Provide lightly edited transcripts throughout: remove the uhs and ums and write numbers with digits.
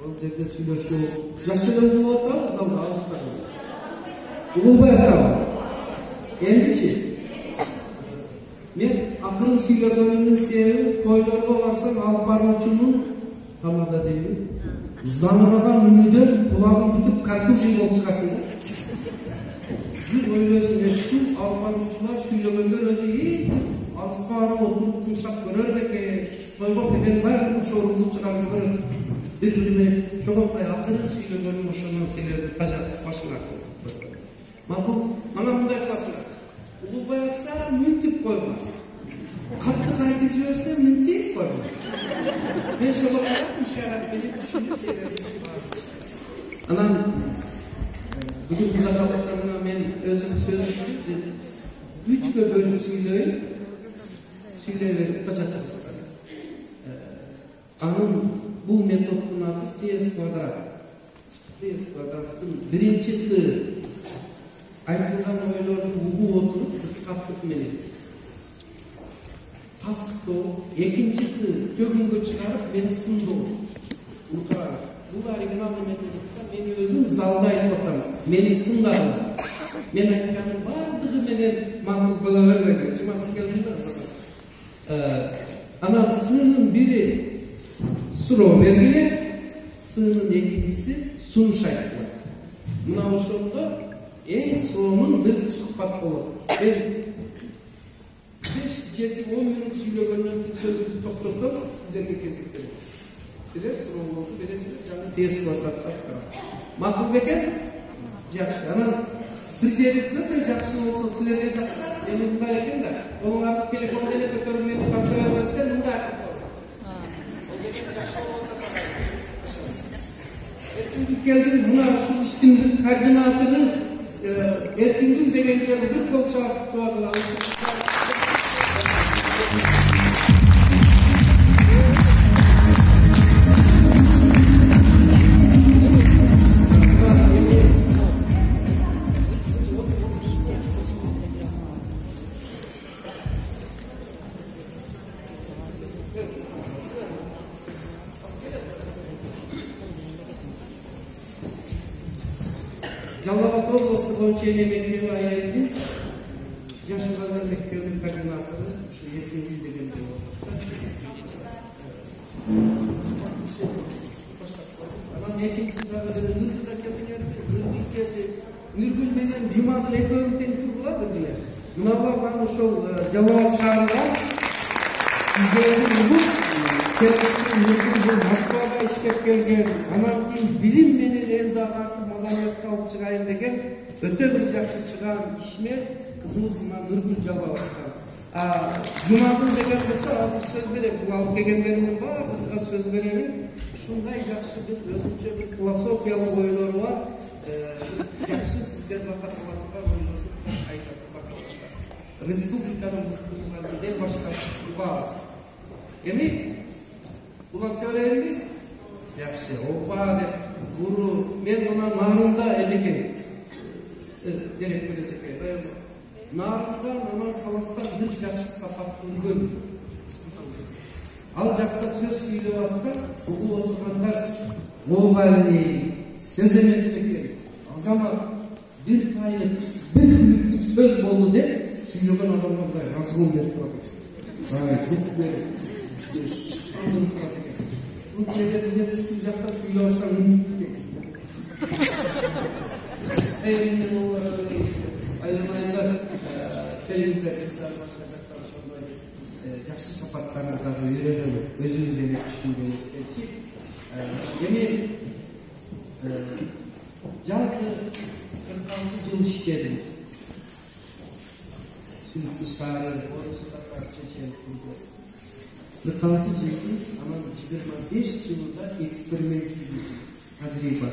Ол жерде сүйлөшүү жакшылап болуп атабы залда алыста. Угулбай атабы. Эндичи мен акырын сүйлөгөнүмдүн себеби тойлорго барсам алып баруучумун тамада дейбин. Замыраган үнүдөн кулагын бүтүп картушин болуп чыгасың да. Бир ойлойсуң, шу алып баруучулар сүйлөгөндөр өзү алыска барып отуруп тынчап көрөр экен. Тойго келген баардык чогулуп чыгарып көрөт. Бири-бири менен чогултпай акырын сүйлөгөнүм ошондон силерди башыңа койгон. Макул, мана мындай кыласыңар. Угулбай атса мүнтүп койгон. Каттык айтып жиберсе мүнтүп койгон. Мен шолокка ишарат менен түшүнүп жибердим. Анан бүгүн Кудай кааласа мен өзүм сөзүмдү 3гө бөлүп сүйлөйм. Сүйлөй берип бачатабыздар. Анын бул методдун аты ts квадрат. ts квадраттын биринчи т айтылган ойлорду угуп отуруп каттык менен тастыктоо, экинчи т төгүнгө чыгарып мен сындоо. Унутпаңыз. Бул оригиналдуу методдукта мен өзүм залда айтып атам. Мени сындагыла. Мен айтканын баардыгы менен макул боло бербейт. Чымак келдиңби? Анан сынын бири суроо бергиле, сынын экинчиси сунуш айтылат. Мына ошондо эң сонун бир сухбат болот. Мен 5-7-10 мүнөт сүйлөгөндөн кийин сөзүмдү токтотом, сиздерге кесип берем. Силер суроолорду бересиздер, жана ts квадратта аткарат. Макул бекен? Жакшы. Анан бир жери өтө жакшы болсо силерге жакса, эми мындай экен да, олуңарды телефон менен көтөрүп мени тапкыра бербестен мындай айтып койгон. Ол деген жакшы болот да. Эркингүл келдим, мына ушул иштин координатору Эркингүл дегендер бир кол чаап туадылар. Жалал-Абад областык боюнча Мектеби айылдын жашырган мектебинин координатору ушу Эркингүл деген болот. Анан экинчиси дагы Нургүл менен Жумадыл экөөбү тең тургула бергиле. Мына булар ошол Жалал-Абад шаарында сиздердин угуп келишкен Нургүл Москвада иштеп келген, анан кийин билим менен элди агартып маданиятка алып чыгайын деген өтө бир жакшы чыган ишмер кызыбыз мына Нургүл Жалал-Абад. Жумадыл деген болсо азыр сөз берем, бул алып келгендеримдин баардыгына сөз беремин. Ушундай жакшы бир өзүнчө бир философиялык ойлору бар. Жакшы сиздер бакалаврга ойлорду айтып бакалаврга. Республиканын мыктылыгынан башка угабыз. Эми булар көрөйүнбү? Жакшы, опа деп буру мен мына нарында эжеке. Директор эжеке. Нарында анан каластан бир жакшы сапат көргөн. Ал жакта сөз сүйлөп атса, угуп отургандар болбайлы сөз эмес бекен. Азамат бир тайнып, бир күнлүктүк сөз болду деп сүйлөгөн адамга мындай разгон берип турат. Туруп берип. Бұл жерде бізде түскі жақта сүйлі алсаң мүмкін деп. Әйелінен олар айырмайындар телевизда кестер басқа жақта сондай жақсы сапаттардағы үйреніп өзіңізден күшкінген ескерки. Емен жалпы 46 жыл іштедім. Сүлікті сары, орысы тақар, чешен, 46 жылдың, анан 25 жылында эксперимент жүргүздүк, тажрыйба.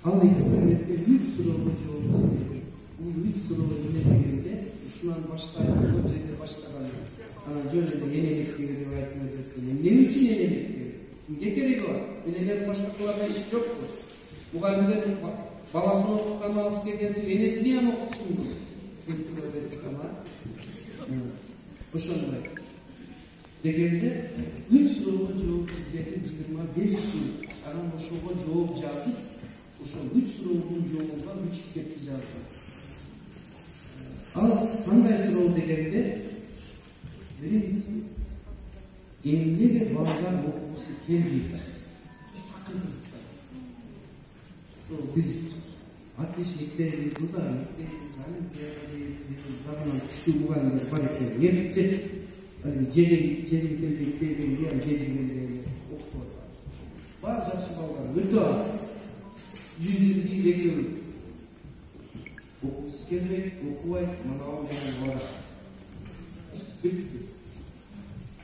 Ал экспериментке 3 суроого жооп бердик. Бул 3 суроо эмне дегенде, ушунан баштайын, көп жерде баштаган. Анан жөн эле энеликтеги деп айтып берсем, эмне үчүн энеликти? Эмне кереги бар? Энелердин башкаларда иши жокпу? Мугалимдер баласын окуткан алыс келгенси, энесини ham окутсун. Ошондой. Дегенде 3 суроого жооп издеди 25 25 yıl anam ошого жооп жазып, ошо 3 суроодун жообуна 3 китепти жазды. Ал кандай суроо дегенде, биринчиси эмнеге балдар окугусу келбейт? Акыл кызыктар. Биз отличниктер, ударниктер, заманан күчтүү мугалимдер бар экен. Эмнеге жерим келбейт дегенде, жерим окутуп атат. Бар жакшы балдар, өтө аз. 100 экөө окугусу келбейт, окубайт, манабы менен барат.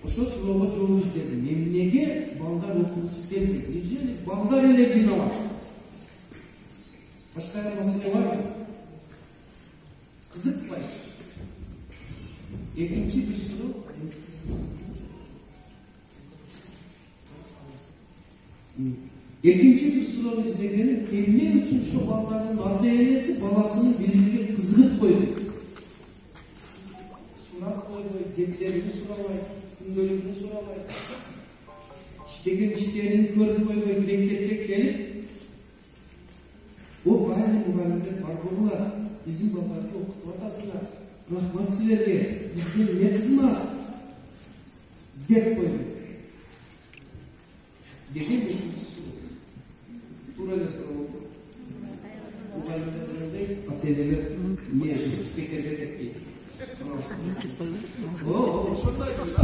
Ошо суроого жооп издедим. Эмнеге балдар окугусу келбейт? Неужели балдар эле кыйналат? Башка маселе барбы? Кызыкпайт. Экинчи бир суроо. Экинчи бир суроо издегеним, эмне үчүн ошо балдардын ата-энеси баласынын билимине кызыгып койбойт? Сурап койбойт, кептерин сурабайт, күндөлүгүн сурабайт. Иштеген иштерин көрүп койбойт, мектепке келип, о айрым мугалимдер бар болгула, биздин балдарды окутуп атасыңар, рахмат силерге, бизге эмне кызмат деп койбойт. Деген экинчи суроо. Туура эле суроо болду. Мугалимдер дегенде ата-энелер эмне спикерге деппейт. Ошондой дейт.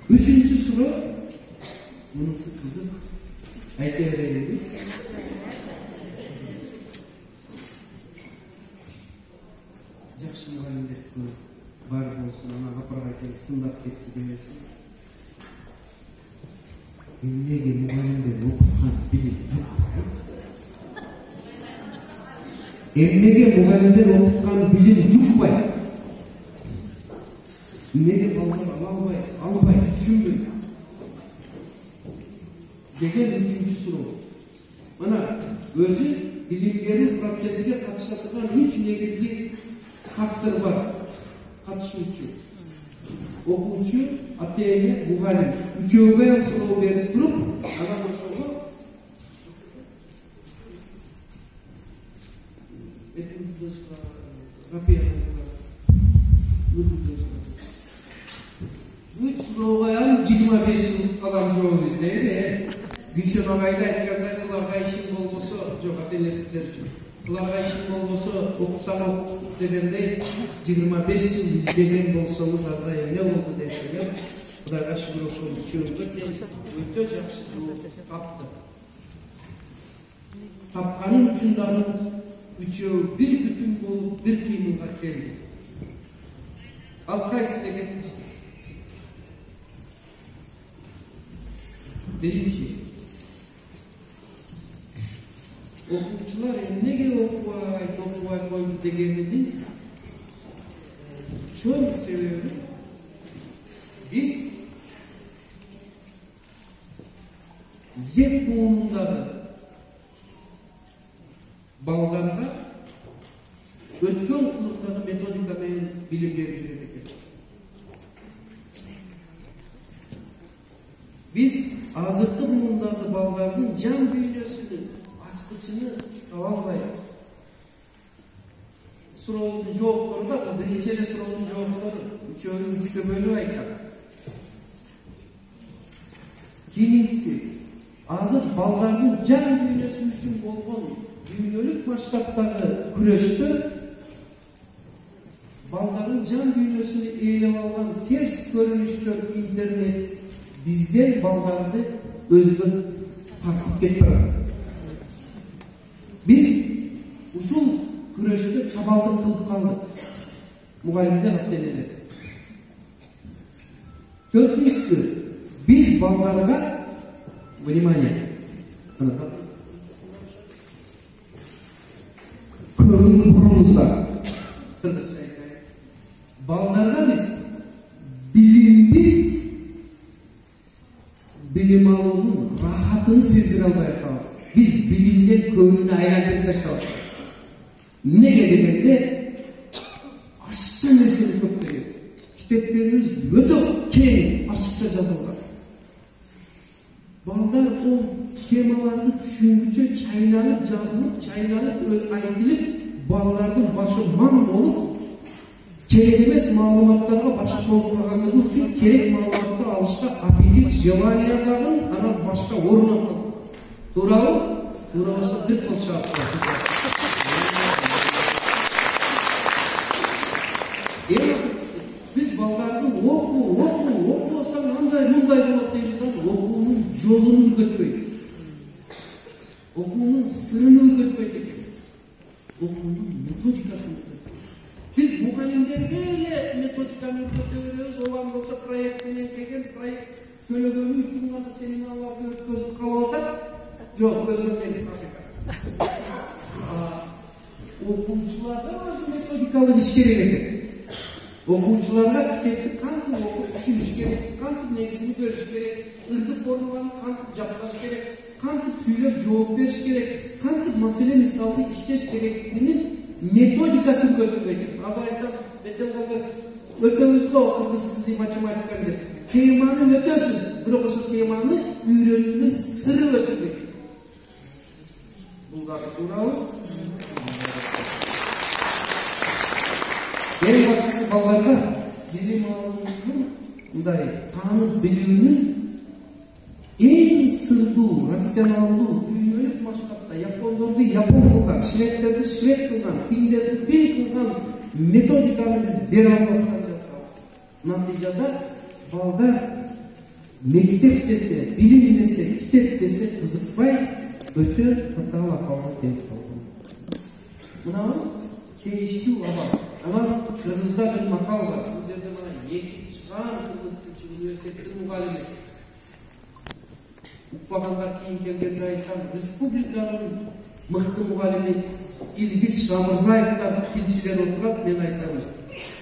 Үчүнчү суроо. Мунусу кызык. Айта берейинби? Жакшы мугалимдер бар болсун, ана капырга келип сындап кетти демесин. Эмнеге мугалимдер окуткан билим жукпайт? Эмнеге мугалимдер окуткан билим жукпайт? Эмнеге балдар албайт, түшүнбөйт? Деген үчүнчү суроо. Мына өзү билим берүү процессине катыша турган 3 негизги фактор бар. Катышуучу, окуучу, ата-эне, мугалим. Үчөөгө суроо берип туруп, анан ошого үч суроого 25 жыл адам жооп издейт. Гүлшен агайда айткандай, кыларга ишин болбосо, жок ата-энесиздер үчүн. Кыларга ишин болбосо, окусам окуп дегендей 25 жыл издеген болсоңуз анда эмне болду десеңер, Кудайга шүгүр ошол үчөөгө өтө жакшы жооп тапты. Тапканым үчүн дагы үчөө бир бүтүн болуп бир кыймылга келди. Ал кайсы деген? Биринчи, окуучулар эмнеге окубай койду дегенинин чоң себеби биз Z буунундагы балдарга өткөн кылыктагы методика менен билим берип жүрөт экен. Биз азыркы буундагы балдардын жан дүйнөсүнүн ачкычыны таба албайбыз. Суроодун жооптору да, биринчи эле суроодун жооптору үчөөнүн үчкө бөлүп айткан. Кийинкиси, азыр балдардын жан дүйнөсү үчүн болгон дүйнөлүк масштабтагы күрөштө балдардын жан дүйнөсүнү ээлеп алган терс көрүнүштөр интернет бизден балдарды өзгө тартып кетип барат. Биз ушул күрөштө чабалдык кылып калдык. Мугалимдер, ата-энелер. Төртүнчүсү, биз балдарга внимание. Көңүл буруңуздар. Балдарга биз билим алуунун рахатыны сездире албай калдык. Биз билимден көңүлүнө айлантырып таштабыз. Неге дегенде ашыкча нерсени көп берет. Китептерибиз өтө кең, ачыкча жазылган. Balдар o temalarını düşündükçe çaylanıp, yazılıp, çaylanıp, aytılıp, ballardın başı man olup, gerek emez malumatlarga başka olmaganlığı için gerek malumatlar alışta apetit, jelaniyaların ana başka orun aldı. Doğru olsa bir kol şartlar. Biz ballardan oku olsa nanday bunday bulup deyimiz ama okunun yolunu ürgütmeydik. Okunun sırrını ürgütmeydik. Okunun metodikasını ürgütmeydik. Biz muhallimlerge metodikasını ürgütüyoruz. Olan olsa proyektine kegen proyekt kölөгөнü üçün gana seminarlarda ötközüp kalıp yok özgürlüğünü sakıka. Okuyucularda az metodikalı iş gerek. Okuyucularda kitapты kanıtın okup düşünüş gerek, kanıtın negizini görüş gerek, ırdı formularını kanıt caplaş gerek, kanıt söylep cevap veriş gerek, kanıt mesele misalda işleş gerektiğinin metodikasını götürmek. Az aytsam, ötönüzde okursunuz diye matematika bilir. Temanı ötösüz, bir okusun temanı öğreninin sırrı götürmek. Bunlar doğru. En başkası ballarda bilim alımının tanım biliğinin en sırdığı, rasyonaldığı, dünyalik maçlarda Japonlarda Japon kılgan, Şvedlerde Şved kılgan, Finlerde Fin kılgan metodikanı biz bir almasına natijada ballar mektep dese, bilim dese, kitap dese kızıkpay öte hatalı kaldı deyip kaldı. Buna keşke ama Kırgız'da bir makal var. Bu yerde bana yekip çıkan Kırgız Türkçe Üniversitesi'nin muhalimi. Ukbaganlar keyin kelgende aytkan Respublikanın mıhtı muhalimi İlgiz Şamırzaev'da tilçiler oturat men aytamın.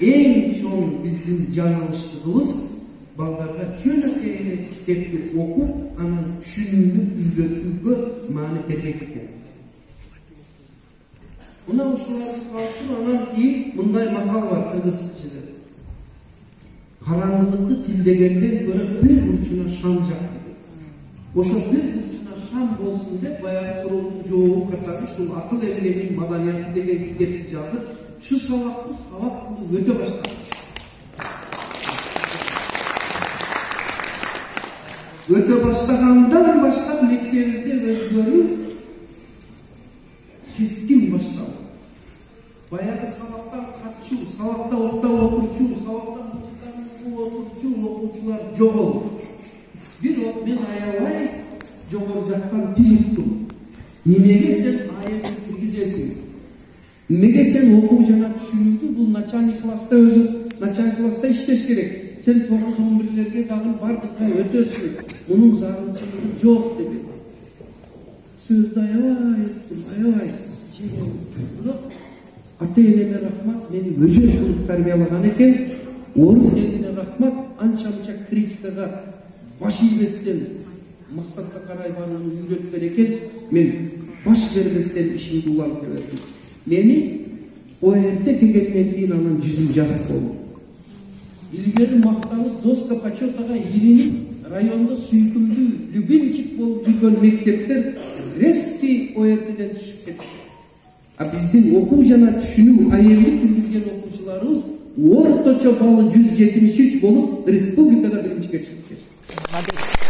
En çoğun bizden canlanıştığımız ballarga könökeyini kitapты okup anan düşünülüp üyretүүgө mani bermek eкен. Buna uşuların kalkın anan değil, bunday makal var Kırgız içinde. Karanlıklı tildegenden göre bir burçuna şam jaktı. Oşo bir burçuna şam bolsun dep bayağı sorunun çoğu katarı şu akıl evlerinin madaniyatı degen kitapты yazıp şu savaklı öte başladı. Öte başlagandan başlap mektebimizde özgörü keskin başladı. Bayağı savaktan kaççu, savakta okta okurçu, savaktan okurçu, okuyucular çok oldu. Bir ok ben ayağılay, çok olacaktan tiliptim. Nimege sen ayeti kirgizesin. Nimege sen okuyucuna düşünüldü, bu naçanik klasta özü, naçanik klasta işleş gerek. Sen 9-11'lerge dağın bardıkta ötesün. Onun zarınçılığı yok dedi. Sözde ayavay ettim, ayavay. Ata-eneme rahmat, beni özel kılıp terbiyalagan eken, orus eline rahmat, ança-munça kritikaga baş iybestен, maksatка карай барууну үйрөткөн экен, men baş verбестен ишимди уланып бердим. Meni o erте дегенден кийин анан жүзүм жарык болду. Илгери макталып доска почетага илинип, районда сүйкүмдүү, любимчик болуп жүргөн мектептер резкий o эртеден түшүп кетти. Биздин окуу жана түшүнүү аябай киргизген окуучуларыбыз орточо баллы 173 болуп, республикада биринчиге чыгып кетти.